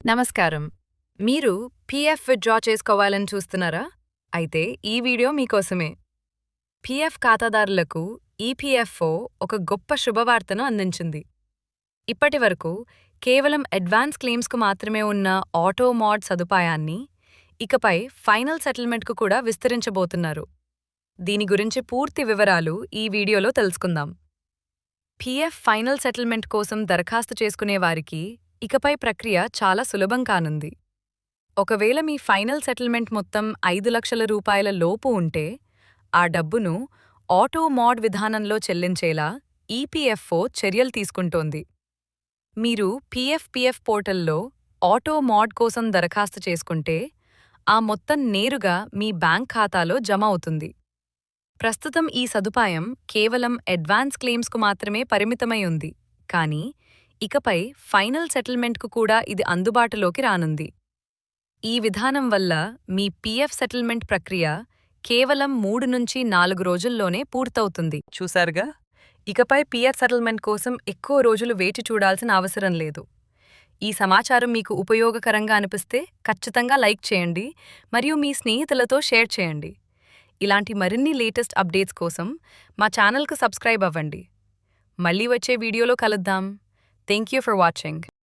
నమస్కారం. మీరు PF withdraw చేసుకోవాలని చూస్తున్నారా? అయితే ఈ వీడియో మీకోసమే. పీఎఫ్ ఖాతాదారులకు ఈపీఎఫ్ఓ ఒక గొప్ప శుభవార్తను అందించింది. ఇప్పటివరకు కేవలం అడ్వాన్స్ క్లెయిమ్స్‌కు మాత్రమే ఉన్న ఆటో మోడ్ సదుపాయాన్ని ఇకపై ఫైనల్ సెటిల్మెంట్‌కు కూడా విస్తరించబోతున్నారు. దీని గురించి పూర్తి వివరాలు ఈ వీడియోలో తెలుసుకుందాం. పీఎఫ్ ఫైనల్ సెటిల్మెంట్ కోసం దరఖాస్తు చేసుకునే వారికి ఇకపై ప్రక్రియ చాలా సులభం కానుంది. ఒకవేళ మీ ఫైనల్ సెటిల్మెంట్ మొత్తం 5,00,000 రూపాయల లోపు ఉంటే, ఆ డబ్బును ఆటో మోడ్ విధానంలో చెల్లించేలా ఈపీఎఫ్ఓ చర్యలు తీసుకుంటోంది. మీరు పీఎఫ్ పోర్టల్లో ఆటో మోడ్ కోసం దరఖాస్తు చేసుకుంటే, ఆ మొత్తం నేరుగా మీ బ్యాంక్ ఖాతాలో జమ అవుతుంది. ప్రస్తుతం ఈ సదుపాయం కేవలం అడ్వాన్స్ క్లెయిమ్స్కు మాత్రమే పరిమితమై ఉంది, కానీ ఇకపై ఫైనల్ సెటిల్మెంట్కు కూడా ఇది అందుబాటులోకి రానుంది. ఈ విధానం వల్ల మీ పీఎఫ్ సెటిల్మెంట్ ప్రక్రియ కేవలం 3 నుంచి 4 రోజుల్లోనే పూర్తవుతుంది. చూశారుగా, ఇకపై పీఎఫ్ సెటిల్మెంట్ కోసం ఎక్కువ రోజులు వేచి చూడాల్సిన అవసరం లేదు. ఈ సమాచారం మీకు ఉపయోగకరంగా అనిపిస్తే ఖచ్చితంగా లైక్ చేయండి మరియు మీ స్నేహితులతో షేర్ చేయండి. ఇలాంటి మరిన్ని లేటెస్ట్ అప్డేట్స్ కోసం మా ఛానల్కు సబ్స్క్రైబ్ అవ్వండి. మళ్ళీ వచ్చే వీడియోలో కలుద్దాం. Thank you for watching.